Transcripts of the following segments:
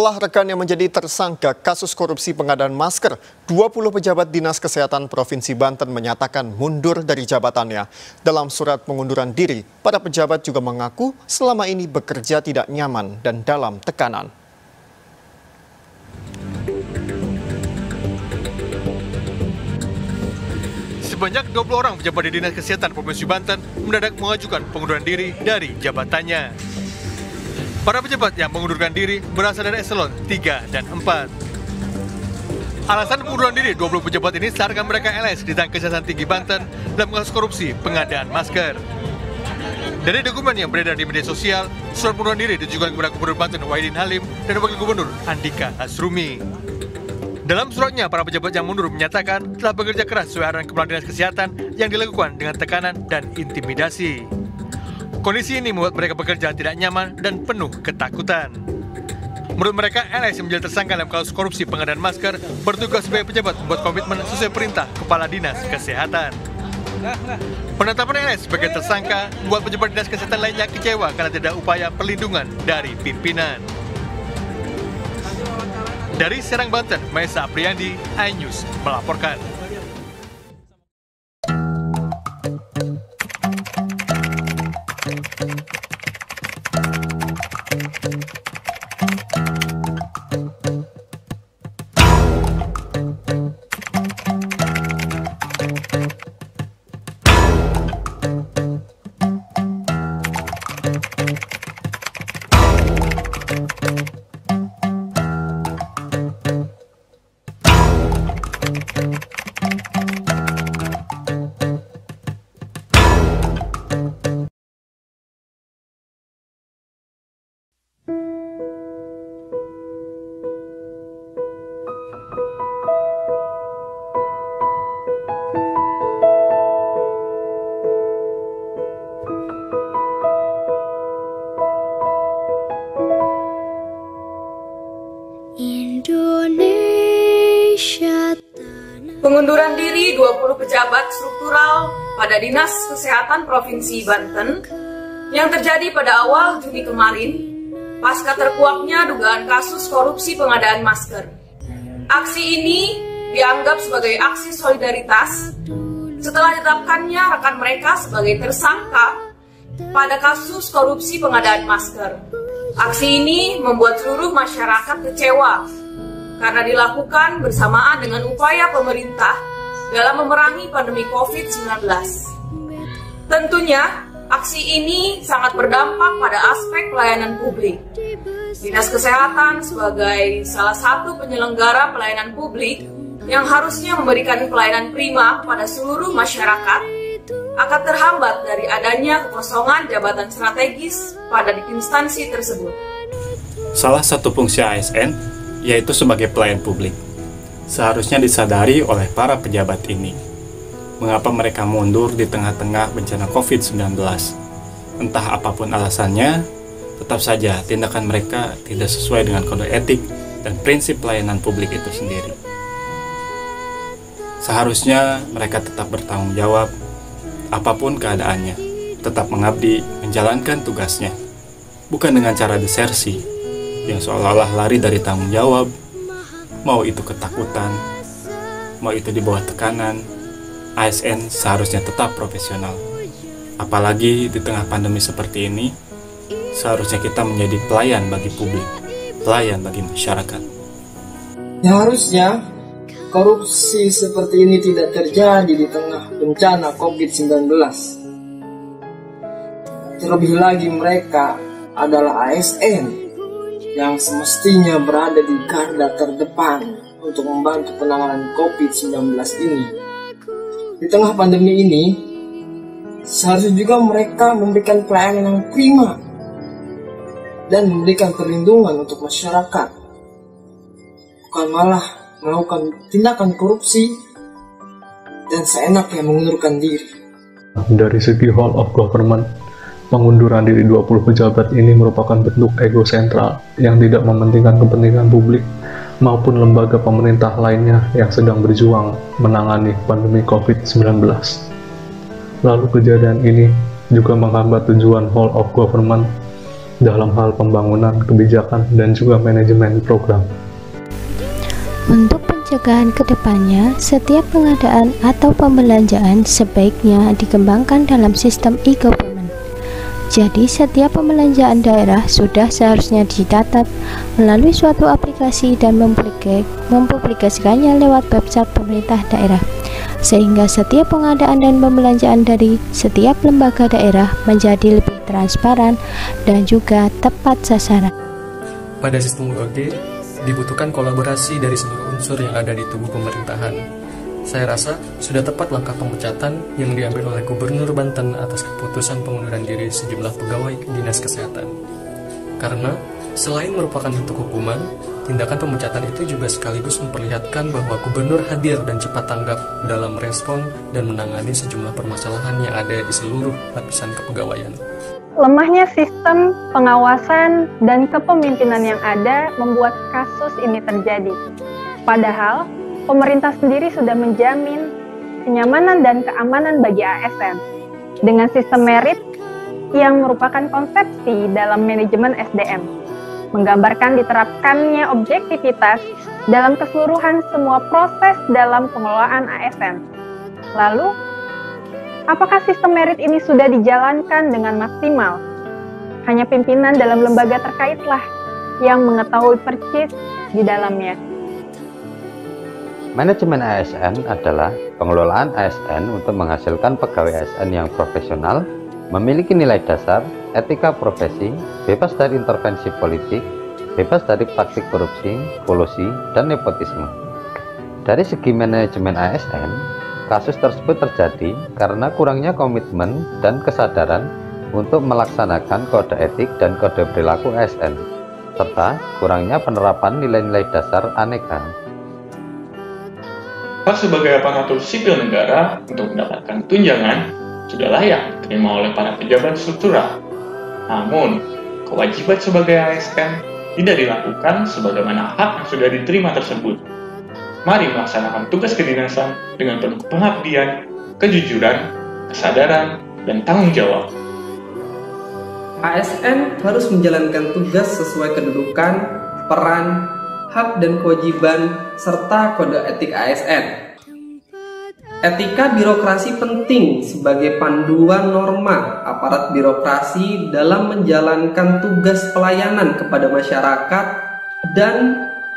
Setelah rekannya menjadi tersangka kasus korupsi pengadaan masker, 20 pejabat Dinas Kesehatan Provinsi Banten menyatakan mundur dari jabatannya. Dalam surat pengunduran diri, para pejabat juga mengaku selama ini bekerja tidak nyaman dan dalam tekanan. Sebanyak 20 orang pejabat di Dinas Kesehatan Provinsi Banten mendadak mengajukan pengunduran diri dari jabatannya. Para pejabat yang mengundurkan diri berasal dari eselon 3 dan 4. Alasan pengunduran diri 20 pejabat ini seakan mereka LS di Dinas Kesehatan Tinggi Banten dalam kasus korupsi pengadaan masker. Dari dokumen yang beredar di media sosial, surat pengunduran diri ditujukan kepada Gubernur Banten Wahidin Halim dan Wakil Gubernur Andika Hasrumi. Dalam suratnya, para pejabat yang mundur menyatakan telah bekerja keras sesuai arahan Kepala Dinas Kesehatan yang dilakukan dengan tekanan dan intimidasi. Kondisi ini membuat mereka bekerja tidak nyaman dan penuh ketakutan. Menurut mereka, LS yang menjadi tersangka dalam kasus korupsi pengadaan masker bertugas sebagai pejabat membuat komitmen sesuai perintah Kepala Dinas Kesehatan. Penetapan LS sebagai tersangka membuat pejabat Dinas Kesehatan lainnya kecewa karena tidak ada upaya perlindungan dari pimpinan. Dari Serang, Banten, Maesa Apriandi, iNews melaporkan. Pengunduran diri 20 pejabat struktural pada Dinas Kesehatan Provinsi Banten yang terjadi pada awal Juni kemarin pasca terkuaknya dugaan kasus korupsi pengadaan masker. Aksi ini dianggap sebagai aksi solidaritas setelah ditetapkannya rekan mereka sebagai tersangka pada kasus korupsi pengadaan masker. Aksi ini membuat seluruh masyarakat kecewa karena dilakukan bersamaan dengan upaya pemerintah dalam memerangi pandemi COVID-19. Tentunya, aksi ini sangat berdampak pada aspek pelayanan publik. Dinas Kesehatan sebagai salah satu penyelenggara pelayanan publik yang harusnya memberikan pelayanan prima kepada seluruh masyarakat akan terhambat dari adanya kekosongan jabatan strategis pada instansi tersebut. Salah satu fungsi ASN yaitu sebagai pelayan publik. Seharusnya disadari oleh para pejabat ini. Mengapa mereka mundur di tengah-tengah bencana COVID-19? Entah apapun alasannya, tetap saja tindakan mereka tidak sesuai dengan kode etik dan prinsip pelayanan publik itu sendiri. Seharusnya mereka tetap bertanggung jawab, apapun keadaannya, tetap mengabdi, menjalankan tugasnya. Bukan dengan cara desersi, yang seolah-olah lari dari tanggung jawab, mau itu ketakutan, mau itu di bawah tekanan. ASN seharusnya tetap profesional. Apalagi di tengah pandemi seperti ini, seharusnya kita menjadi pelayan bagi publik, pelayan bagi masyarakat. Ya, harusnya korupsi seperti ini tidak terjadi di tengah bencana COVID-19. Terlebih lagi mereka adalah ASN yang semestinya berada di garda terdepan untuk membantu penanganan COVID-19 ini. Di tengah pandemi ini, seharusnya juga mereka memberikan pelayanan yang prima dan memberikan perlindungan untuk masyarakat, bukan malah melakukan tindakan korupsi dan seenaknya mengundurkan diri. Dari segi whole of government, Pengunduran diri 20 pejabat ini merupakan bentuk ego sentral yang tidak mementingkan kepentingan publik maupun lembaga pemerintah lainnya yang sedang berjuang menangani pandemi COVID-19. Lalu kejadian ini juga menghambat tujuan whole of government dalam hal pembangunan, kebijakan, dan juga manajemen program. Untuk pencegahan kedepannya, setiap pengadaan atau pembelanjaan sebaiknya dikembangkan dalam sistem e-government. Jadi, setiap pembelanjaan daerah sudah seharusnya dicatat melalui suatu aplikasi dan mempublikasikannya lewat website pemerintah daerah, sehingga setiap pengadaan dan pembelanjaan dari setiap lembaga daerah menjadi lebih transparan dan juga tepat sasaran. Pada sistem UOD, dibutuhkan kolaborasi dari seluruh unsur yang ada di tubuh pemerintahan. Saya rasa sudah tepat langkah pemecatan yang diambil oleh Gubernur Banten atas keputusan pengunduran diri sejumlah pegawai Dinas Kesehatan. Karena selain merupakan bentuk hukuman, tindakan pemecatan itu juga sekaligus memperlihatkan bahwa Gubernur hadir dan cepat tanggap dalam respon dan menangani sejumlah permasalahan yang ada di seluruh lapisan kepegawaian. Lemahnya sistem pengawasan dan kepemimpinan yang ada membuat kasus ini terjadi. Padahal, pemerintah sendiri sudah menjamin kenyamanan dan keamanan bagi ASN dengan sistem merit yang merupakan konsepsi dalam manajemen SDM, menggambarkan diterapkannya objektivitas dalam keseluruhan semua proses dalam pengelolaan ASN. Lalu, apakah sistem merit ini sudah dijalankan dengan maksimal? Hanya pimpinan dalam lembaga terkaitlah yang mengetahui persis di dalamnya. Manajemen ASN adalah pengelolaan ASN untuk menghasilkan pegawai ASN yang profesional, memiliki nilai dasar, etika profesi, bebas dari intervensi politik, bebas dari praktik korupsi, kolusi, dan nepotisme. Dari segi manajemen ASN, kasus tersebut terjadi karena kurangnya komitmen dan kesadaran untuk melaksanakan kode etik dan kode perilaku ASN, serta kurangnya penerapan nilai-nilai dasar aneka. Hak sebagai aparatur sipil negara untuk mendapatkan tunjangan sudah layak diterima oleh para pejabat struktural. Namun, kewajiban sebagai ASN tidak dilakukan sebagaimana hak yang sudah diterima tersebut. Mari melaksanakan tugas kedinasan dengan penuh pengabdian, kejujuran, kesadaran, dan tanggung jawab. ASN harus menjalankan tugas sesuai kedudukan, peran, hak dan kewajiban, serta kode etik ASN. Etika birokrasi penting sebagai panduan norma aparat birokrasi dalam menjalankan tugas pelayanan kepada masyarakat dan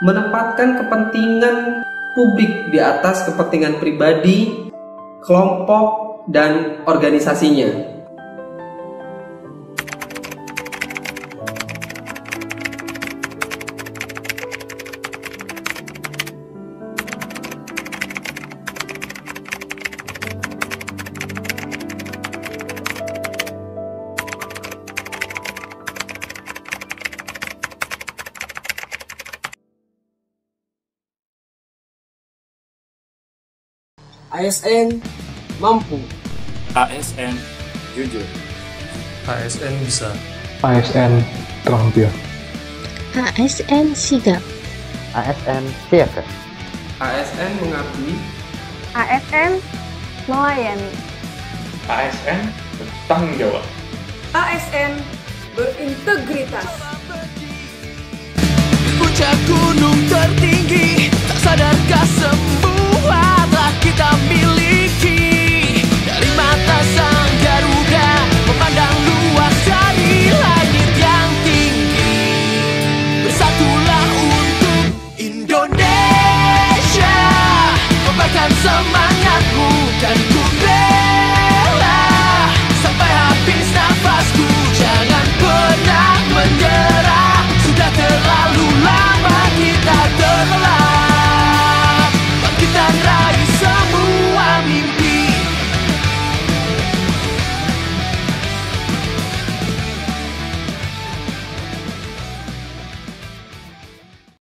menempatkan kepentingan publik di atas kepentingan pribadi, kelompok, dan organisasinya. ASN mampu. ASN jujur. ASN bisa. ASN terampil. ASN sigap. ASN siaga. ASN mengabdi. ASN melayani. ASN bertanggung jawab. ASN berintegritas. Puncak gunung tertinggi, tak sadarkah semua telah kita miliki. Dari mata sang Garuda memandang luas dari langit yang tinggi. Bersatulah untuk Indonesia, kobarkan semangatmu dan